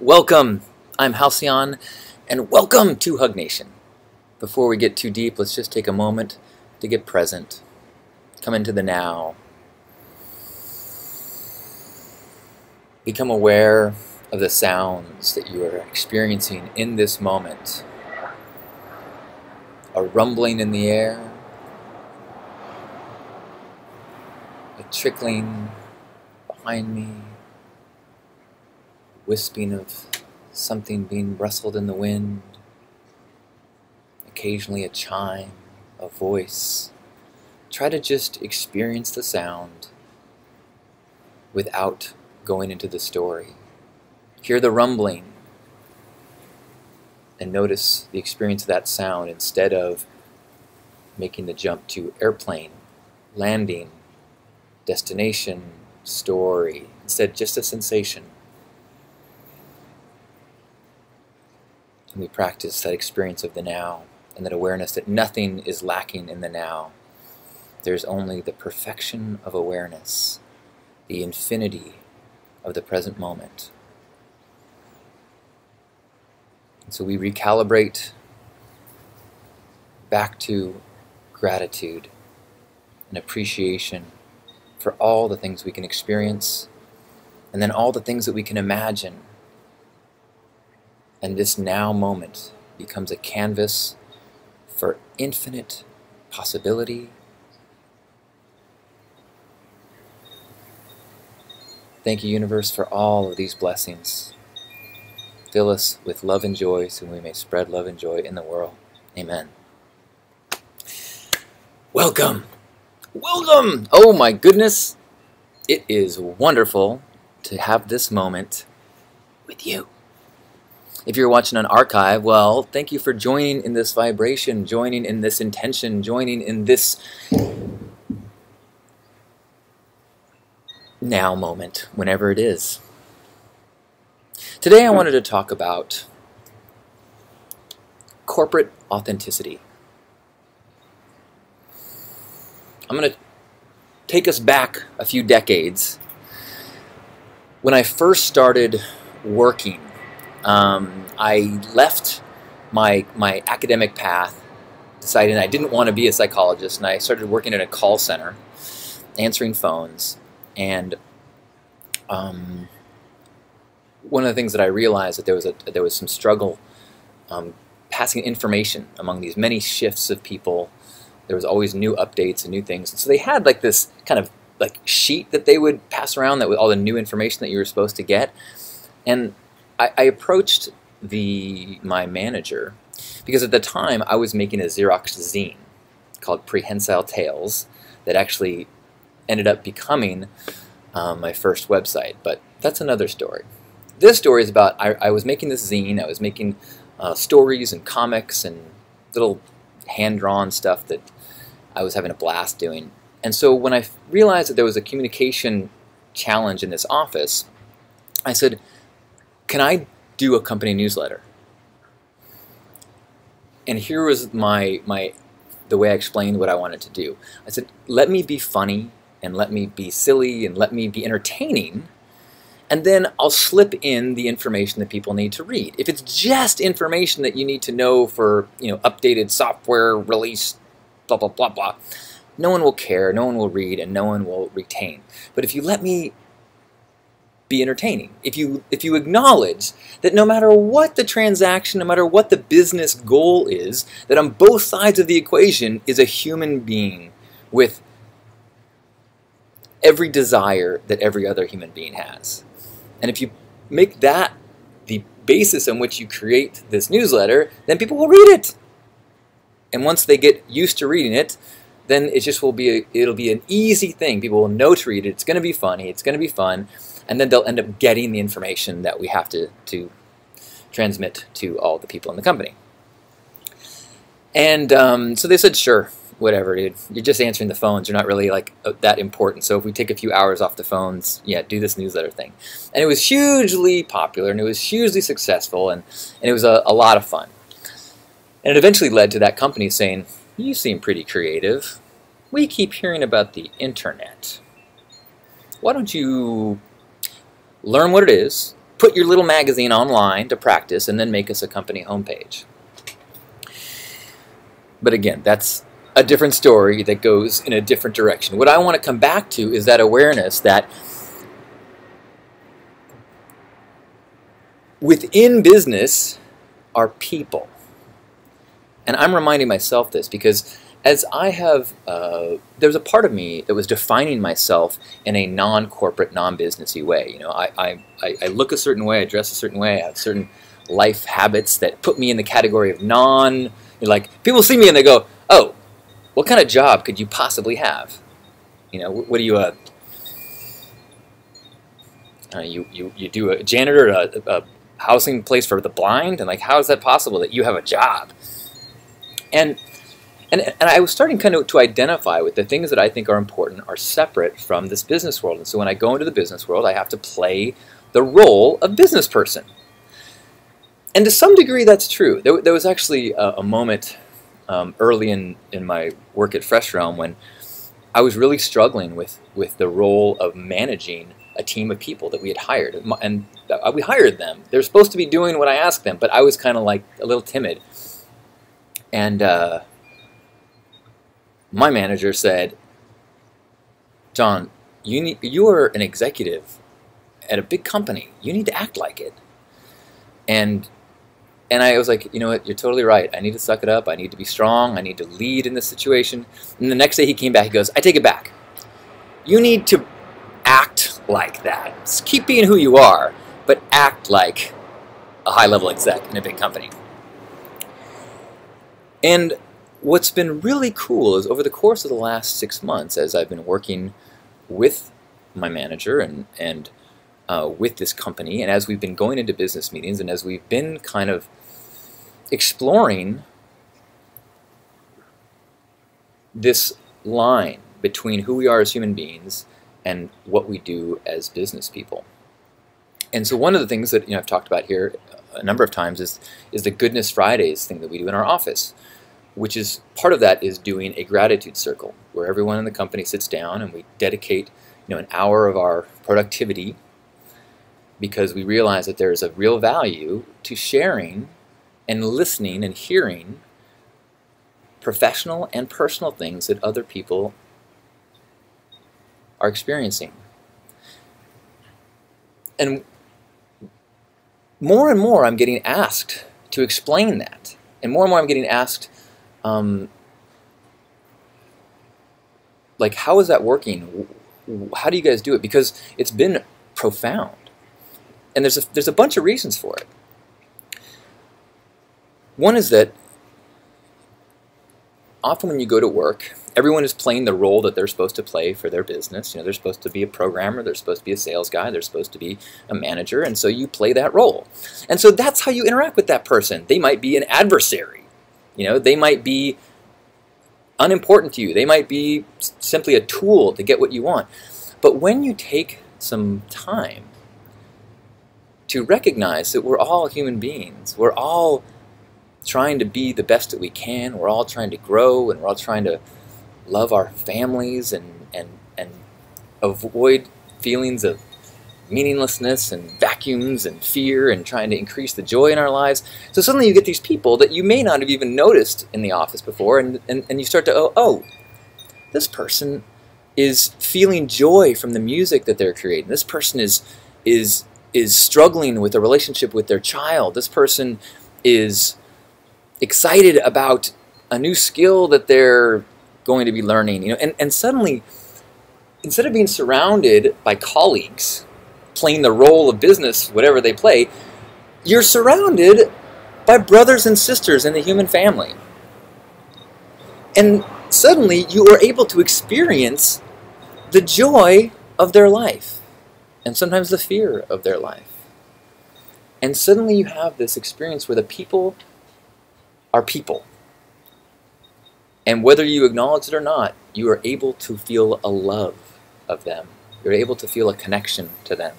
Welcome! I'm Halcyon, and welcome to Hug Nation. Before we get too deep, let's just take a moment to get present. Come into the now. Become aware of the sounds that you are experiencing in this moment. A rumbling in the air, a trickling behind me, wisping of something being rustled in the wind, occasionally a chime, a voice. Try to just experience the sound without going into the story. Hear the rumbling and notice the experience of that sound instead of making the jump to airplane, landing, destination, story. Instead, just a sensation. And we practice that experience of the now and that awareness that nothing is lacking in the now. There's only the perfection of awareness, the infinity of the present moment. And so we recalibrate back to gratitude and appreciation for all the things we can experience and then all the things that we can imagine. And this now moment becomes a canvas for infinite possibility. Thank you, universe, for all of these blessings. Fill us with love and joy so we may spread love and joy in the world. Amen. Welcome. Welcome. Oh my goodness. It is wonderful to have this moment with you. If you're watching an archive, well, thank you for joining in this vibration, joining in this intention, joining in this now moment, whenever it is. Today I wanted to talk about corporate authenticity. I'm going to take us back a few decades. When I first started working, I left my academic path, deciding I didn't want to be a psychologist, and I started working at a call center, answering phones. And one of the things that I realized that there was some struggle passing information among these many shifts of people. There was always new updates and new things. And so they had like this kind of like sheet that they would pass around that with all the new information that you were supposed to get. And I approached my manager because at the time I was making a Xerox zine called Prehensile Tales that actually ended up becoming my first website, but that's another story. This story is about I was making this zine. I was making stories and comics and little hand-drawn stuff that I was having a blast doing. And so when I realized that there was a communication challenge in this office, I said, can I do a company newsletter? And here was the way I explained what I wanted to do. I said, let me be funny, and let me be silly, and let me be entertaining, and then I'll slip in the information that people need to read. If it's just information that you need to know for, updated software release, blah, blah, blah, blah, no one will care, no one will read, and no one will retain. But if you let me be entertaining, if you acknowledge that no matter what the transaction, no matter what the business goal is, that on both sides of the equation is a human being with every desire that every other human being has. And if you make that the basis on which you create this newsletter, then people will read it. And once they get used to reading it, then it just it'll be an easy thing. People will know to read it. It's going to be funny. It's going to be fun. And then they'll end up getting the information that we have to transmit to all the people in the company. And so they said, sure, whatever, dude. You're just answering the phones. You're not really like that important. So if we take a few hours off the phones, yeah, do this newsletter thing. And it was hugely popular, and it was hugely successful, and it was a lot of fun. And it eventually led to that company saying, you seem pretty creative. We keep hearing about the internet. Why don't you learn what it is, put your little magazine online to practice and then make us a company homepage. But again, that's a different story that goes in a different direction. What I want to come back to is that awareness that within business are people. And I'm reminding myself this because as I have, there was a part of me that was defining myself in a non-corporate, non-businessy way. You know, I look a certain way, I dress a certain way, I have certain life habits that put me in the category of like, people see me and they go, oh, what kind of job could you possibly have? You know, what do you, you do a janitor at a housing place for the blind? And like, how is that possible that you have a job? And I was starting kind of to identify with the things that I think are important are separate from this business world. And so when I go into the business world, I have to play the role of business person. And to some degree, that's true. There was actually a moment early in my work at Fresh Realm when I was really struggling with the role of managing a team of people that we had hired. And we hired them. They're supposed to be doing what I asked them, but I was kind of like a little timid. And my manager said, John, you are an executive at a big company. You need to act like it. And I was like, you know what, you're totally right. I need to suck it up. I need to be strong. I need to lead in this situation. And the next day he came back, he goes, I take it back. You need to act like that. Just keep being who you are, but act like a high-level exec in a big company. And what's been really cool is over the course of the last 6 months, as I've been working with my manager and with this company, and as we've been going into business meetings, and as we've been kind of exploring this line between who we are as human beings and what we do as business people. And so one of the things that I've talked about here a number of times is the Goodness Fridays thing that we do in our office, which is part of that is doing a gratitude circle where everyone in the company sits down and we dedicate an hour of our productivity because we realize that there is a real value to sharing and listening and hearing professional and personal things that other people are experiencing. And more I'm getting asked to explain that. And more I'm getting asked, like, how is that working? How do you guys do it? Because it's been profound. And there's a bunch of reasons for it. One is that often when you go to work, everyone is playing the role that they're supposed to play for their business. They're supposed to be a programmer, they're supposed to be a sales guy, they're supposed to be a manager, and so you play that role. And so that's how you interact with that person. They might be an adversary. They might be unimportant to you. They might be simply a tool to get what you want. But when you take some time to recognize that we're all human beings, we're all trying to be the best that we can, we're all trying to grow, and we're all trying to love our families and avoid feelings of meaninglessness and vacuums and fear and trying to increase the joy in our lives. So suddenly you get these people that you may not have even noticed in the office before, and you start to, oh, this person is feeling joy from the music that they're creating. This person is struggling with a relationship with their child. This person is excited about a new skill that they're going to be learning. And suddenly, instead of being surrounded by colleagues playing the role of business, whatever they play, you're surrounded by brothers and sisters in the human family. And suddenly you are able to experience the joy of their life and sometimes the fear of their life. And suddenly you have this experience where the people are people. And whether you acknowledge it or not, you are able to feel a love of them. You're able to feel a connection to them.